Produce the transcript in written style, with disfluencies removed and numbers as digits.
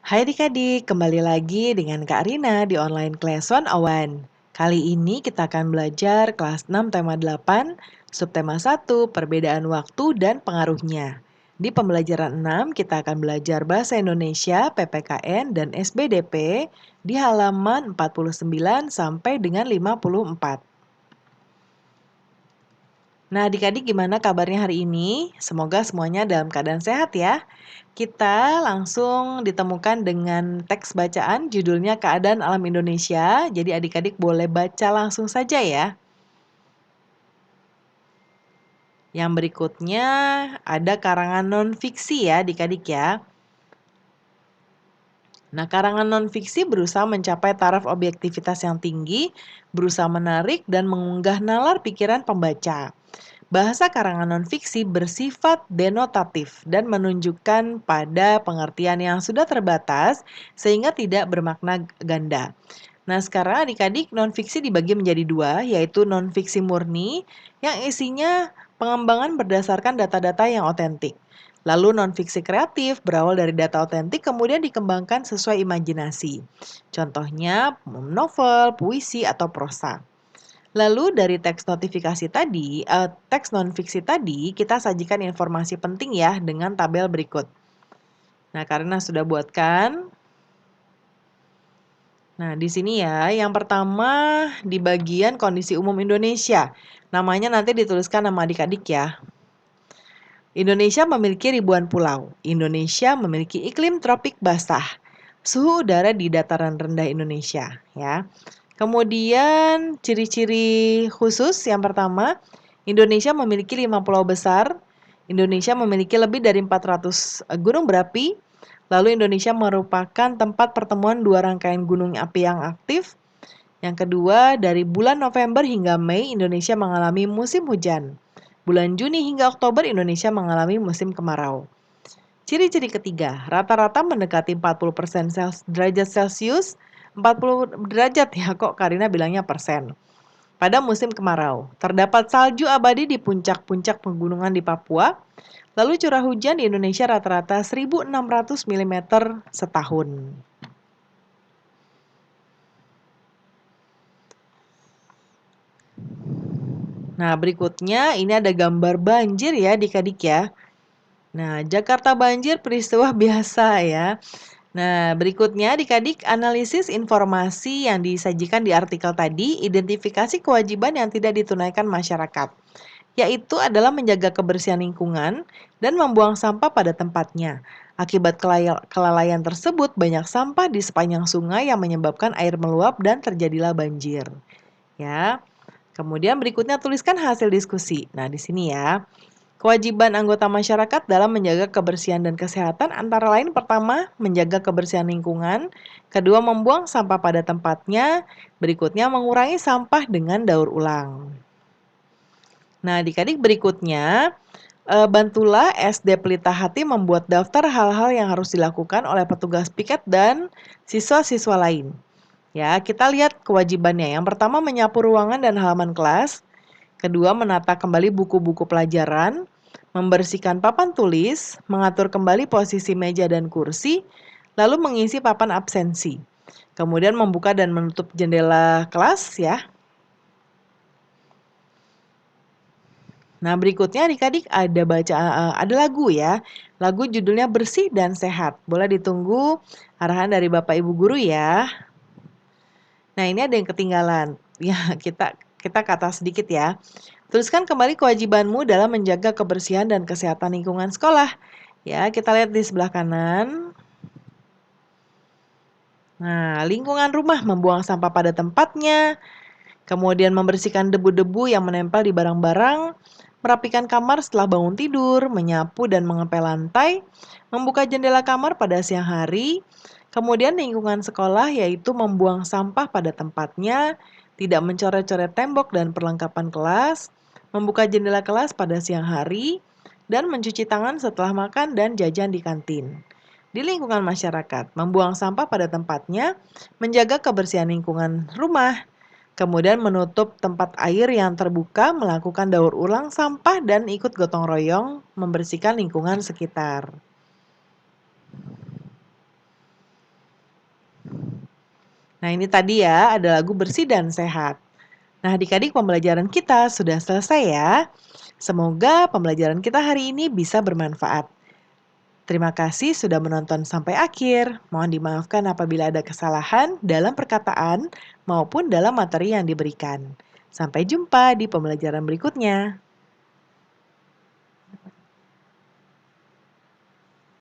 Hai adik-adik, kembali lagi dengan Kak Rina di online Class 101. Kali ini kita akan belajar kelas 6 tema 8, subtema 1, perbedaan waktu dan pengaruhnya. Di pembelajaran 6, kita akan belajar Bahasa Indonesia, PPKN, dan SBDP di halaman 49 sampai dengan 54. Nah, adik-adik gimana kabarnya hari ini? Semoga semuanya dalam keadaan sehat ya. Kita langsung ditemukan dengan teks bacaan judulnya Keadaan Alam Indonesia. Jadi adik-adik boleh baca langsung saja ya. Yang berikutnya ada karangan non-fiksi ya adik-adik ya. Nah, karangan non-fiksi berusaha mencapai taraf objektivitas yang tinggi, berusaha menarik dan mengunggah nalar pikiran pembaca. Bahasa karangan non-fiksi bersifat denotatif dan menunjukkan pada pengertian yang sudah terbatas sehingga tidak bermakna ganda. Nah, sekarang adik-adik non-fiksi dibagi menjadi dua, yaitu non-fiksi murni yang isinya pengembangan berdasarkan data-data yang otentik. Lalu non-fiksi kreatif berawal dari data otentik kemudian dikembangkan sesuai imajinasi. Contohnya novel, puisi, atau prosa. Lalu dari teks notifikasi tadi, teks non-fiksi tadi, kita sajikan informasi penting ya dengan tabel berikut. Nah, karena sudah buatkan. Nah, di sini ya, yang pertama di bagian kondisi umum Indonesia. Namanya nanti dituliskan nama adik-adik ya. Indonesia memiliki ribuan pulau. Indonesia memiliki iklim tropik basah. Suhu udara di dataran rendah Indonesia, ya. Kemudian ciri-ciri khusus yang pertama, Indonesia memiliki 5 pulau besar. Indonesia memiliki lebih dari 400 gunung berapi. Lalu Indonesia merupakan tempat pertemuan dua rangkaian gunung api yang aktif. Yang kedua, dari bulan November hingga Mei, Indonesia mengalami musim hujan. Bulan Juni hingga Oktober, Indonesia mengalami musim kemarau. Ciri-ciri ketiga, rata-rata mendekati 40% derajat Celcius, 40 derajat ya, kok Karina bilangnya persen. Pada musim kemarau, terdapat salju abadi di puncak-puncak pegunungan di Papua, lalu curah hujan di Indonesia rata-rata 1.600 mm setahun. Nah, berikutnya ini ada gambar banjir ya adik-adik ya. Nah, Jakarta banjir peristiwa biasa ya. Nah, berikutnya adik-adik analisis informasi yang disajikan di artikel tadi, identifikasi kewajiban yang tidak ditunaikan masyarakat, yaitu adalah menjaga kebersihan lingkungan dan membuang sampah pada tempatnya. Akibat kelalaian tersebut, banyak sampah di sepanjang sungai yang menyebabkan air meluap dan terjadilah banjir. Ya. Kemudian berikutnya tuliskan hasil diskusi. Nah, di sini ya. Kewajiban anggota masyarakat dalam menjaga kebersihan dan kesehatan antara lain pertama, menjaga kebersihan lingkungan, kedua membuang sampah pada tempatnya, berikutnya mengurangi sampah dengan daur ulang. Nah, adik-adik berikutnya, bantulah SD Pelita Hati membuat daftar hal-hal yang harus dilakukan oleh petugas piket dan siswa-siswa lain. Ya, kita lihat kewajibannya. Yang pertama menyapu ruangan dan halaman kelas. Kedua, menata kembali buku-buku pelajaran, membersihkan papan tulis, mengatur kembali posisi meja dan kursi, lalu mengisi papan absensi. Kemudian membuka dan menutup jendela kelas ya. Nah, berikutnya adik-adik ada lagu ya. Lagu judulnya Bersih dan Sehat. Boleh ditunggu arahan dari Bapak Ibu guru ya. Nah, ini ada yang ketinggalan. Ya, kita kata sedikit ya. Tuliskan kembali kewajibanmu dalam menjaga kebersihan dan kesehatan lingkungan sekolah. Ya, kita lihat di sebelah kanan. Nah, lingkungan rumah membuang sampah pada tempatnya, kemudian membersihkan debu-debu yang menempel di barang-barang, merapikan kamar setelah bangun tidur, menyapu dan mengepel lantai, membuka jendela kamar pada siang hari, kemudian lingkungan sekolah yaitu membuang sampah pada tempatnya, tidak mencoret-coret tembok dan perlengkapan kelas, membuka jendela kelas pada siang hari, dan mencuci tangan setelah makan dan jajan di kantin. Di lingkungan masyarakat, membuang sampah pada tempatnya, menjaga kebersihan lingkungan rumah, kemudian menutup tempat air yang terbuka, melakukan daur ulang sampah, dan ikut gotong royong membersihkan lingkungan sekitar. Nah, ini tadi ya, ada lagu Bersih dan Sehat. Nah, adik-adik pembelajaran kita sudah selesai ya. Semoga pembelajaran kita hari ini bisa bermanfaat. Terima kasih sudah menonton sampai akhir. Mohon dimaafkan apabila ada kesalahan dalam perkataan maupun dalam materi yang diberikan. Sampai jumpa di pembelajaran berikutnya.